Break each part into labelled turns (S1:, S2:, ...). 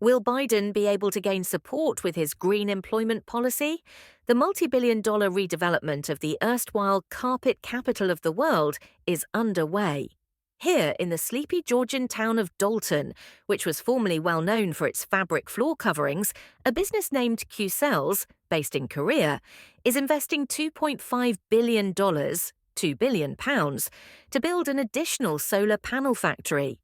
S1: Will Biden be able to gain support with his green employment policy? The multi-billion-dollar redevelopment of the erstwhile carpet capital of the world is underway. Here, in the sleepy Georgian town of Dalton, which was formerly well known for its fabric floor coverings, a business named Qcells, based in Korea, is investing $2.5 billion, £2 billion, to build an additional solar panel factory.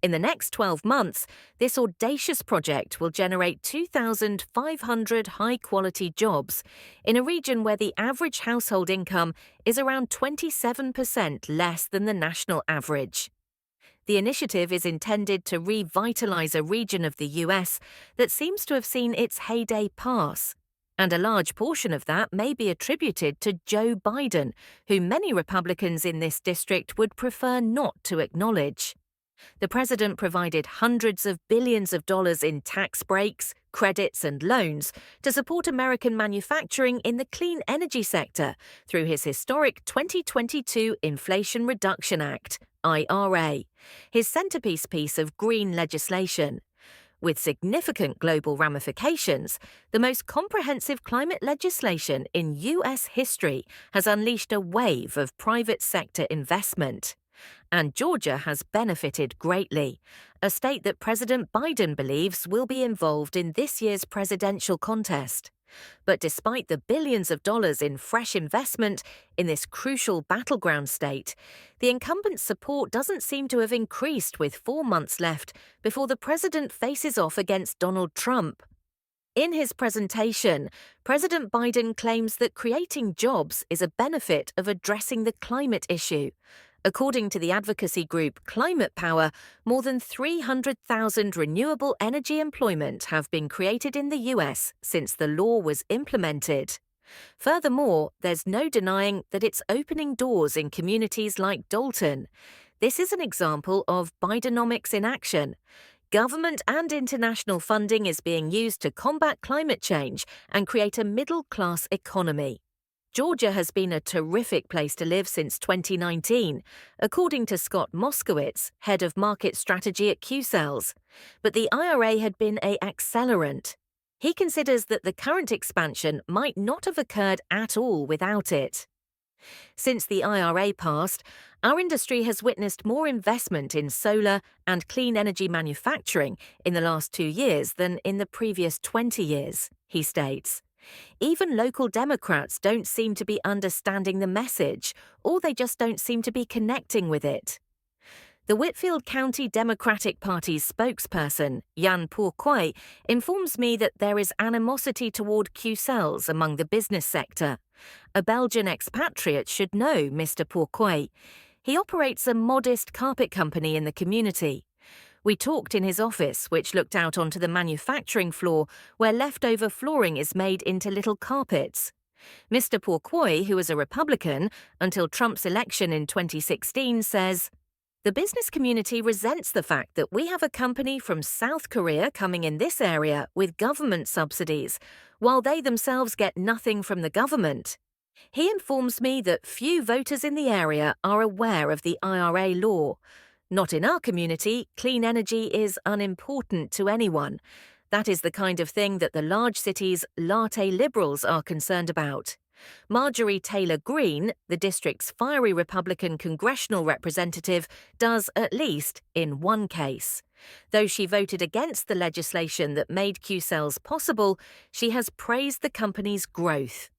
S1: In the next 12 months, this audacious project will generate 2,500 high-quality jobs in a region where the average household income is around 27% less than the national average. The initiative is intended to revitalize a region of the US that seems to have seen its heyday pass, and a large portion of that may be attributed to Joe Biden, who many Republicans in this district would prefer not to acknowledge. The president provided hundreds of billions of dollars in tax breaks, credits, and loans to support American manufacturing in the clean energy sector through his historic 2022 Inflation Reduction Act, IRA, his centerpiece piece of green legislation. With significant global ramifications, the most comprehensive climate legislation in U.S. history has unleashed a wave of private sector investment. And Georgia has benefited greatly, a state that President Biden believes will be involved in this year's presidential contest. But despite the billions of dollars in fresh investment in this crucial battleground state, the incumbent's support doesn't seem to have increased with 4 months left before the president faces off against Donald Trump. In his presentation, President Biden claims that creating jobs is a benefit of addressing the climate issue. According to the advocacy group Climate Power, more than 300,000 renewable energy employment have been created in the US since the law was implemented. Furthermore, there's no denying that it's opening doors in communities like Dalton. This is an example of Bidenomics in action. Government and international funding is being used to combat climate change and create a middle-class economy. Georgia has been a terrific place to live since 2019, according to Scott Moskowitz, head of market strategy at Qcells. But the IRA had been an accelerant. He considers that the current expansion might not have occurred at all without it. Since the IRA passed, our industry has witnessed more investment in solar and clean energy manufacturing in the last 2 years than in the previous 20 years, he states. Even local Democrats don't seem to be understanding the message, or they just don't seem to be connecting with it. The Whitfield County Democratic Party's spokesperson, Jan Pourquoi, informs me that there is animosity toward Qcells among the business sector. A Belgian expatriate should know Mr. Pourquoi. He operates a modest carpet company in the community. We talked in his office, which looked out onto the manufacturing floor where leftover flooring is made into little carpets. Mr. Pourquoi, who is a Republican until Trump's election in 2016, says, "The business community resents the fact that we have a company from South Korea coming in this area with government subsidies, while they themselves get nothing from the government." He informs me that few voters in the area are aware of the IRA law. Not in our community, clean energy is unimportant to anyone. That is the kind of thing that the large cities' latte liberals are concerned about. Marjorie Taylor Greene, the district's fiery Republican congressional representative, does at least in one case. Though she voted against the legislation that made Qcells possible, she has praised the company's growth.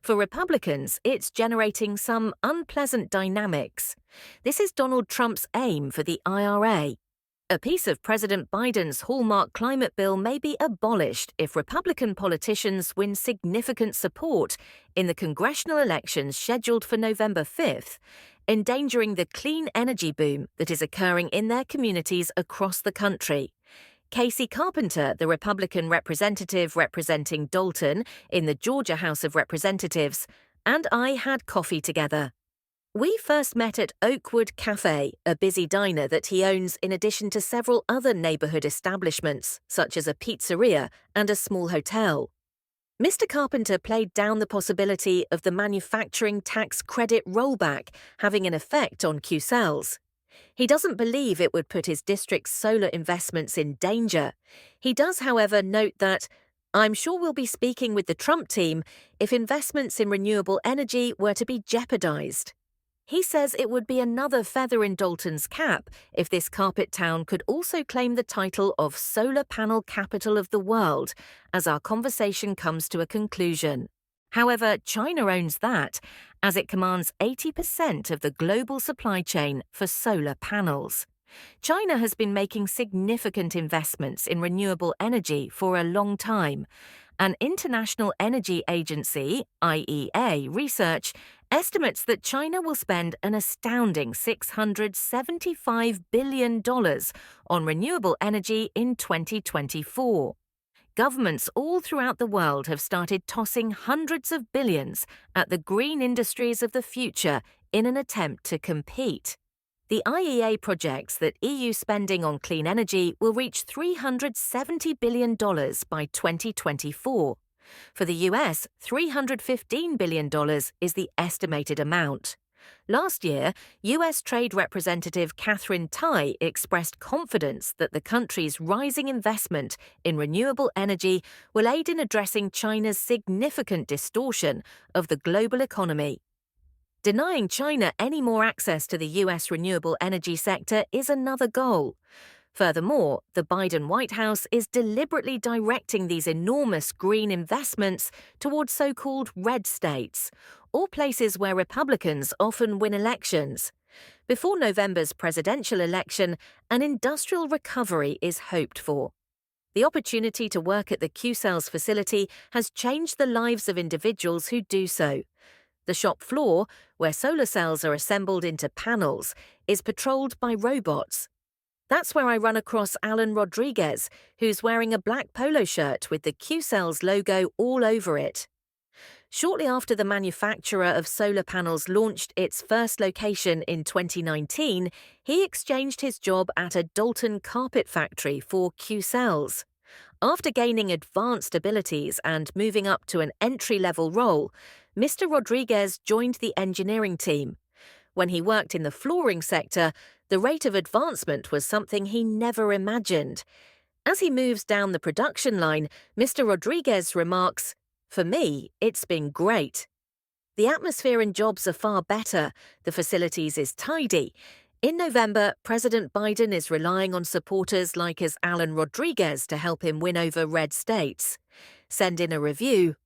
S1: For Republicans, it's generating some unpleasant dynamics. This is Donald Trump's aim for the IRA. A piece of President Biden's hallmark climate bill may be abolished if Republican politicians win significant support in the congressional elections scheduled for November 5th, endangering the clean energy boom that is occurring in their communities across the country. Casey Carpenter, the Republican representative representing Dalton in the Georgia House of Representatives, and I had coffee together. We first met at Oakwood Cafe, a busy diner that he owns in addition to several other neighborhood establishments, such as a pizzeria and a small hotel. Mr. Carpenter played down the possibility of the manufacturing tax credit rollback having an effect on Qcells. He doesn't believe it would put his district's solar investments in danger. He does, however, note that, "I'm sure we'll be speaking with the Trump team if investments in renewable energy were to be jeopardized." He says it would be another feather in Dalton's cap if this carpet town could also claim the title of solar panel capital of the world, as our conversation comes to a conclusion. However, China owns that, as it commands 80% of the global supply chain for solar panels. China has been making significant investments in renewable energy for a long time. An International Energy Agency, IEA, research estimates that China will spend an astounding $675 billion on renewable energy in 2024. Governments all throughout the world have started tossing hundreds of billions at the green industries of the future in an attempt to compete. The IEA projects that EU spending on clean energy will reach $370 billion by 2024. For the US, $315 billion is the estimated amount. Last year, US Trade Representative Catherine Tai expressed confidence that the country's rising investment in renewable energy will aid in addressing China's significant distortion of the global economy. Denying China any more access to the US renewable energy sector is another goal. Furthermore, the Biden White House is deliberately directing these enormous green investments towards so-called red states, or places where Republicans often win elections. Before November's presidential election, an industrial recovery is hoped for. The opportunity to work at the Qcells facility has changed the lives of individuals who do so. The shop floor, where solar cells are assembled into panels, is patrolled by robots. That's where I run across Alan Rodriguez, who's wearing a black polo shirt with the Qcells logo all over it. Shortly after the manufacturer of solar panels launched its first location in 2019, he exchanged his job at a Dalton carpet factory for Qcells. After gaining advanced abilities and moving up to an entry-level role, Mr. Rodriguez joined the engineering team. When he worked in the flooring sector, the rate of advancement was something he never imagined. As he moves down the production line, Mr. Rodriguez remarks, "For me, it's been great. The atmosphere and jobs are far better. The facilities is tidy. In November, President Biden is relying on supporters like as Alan Rodriguez to help him win over red states. Send in a review,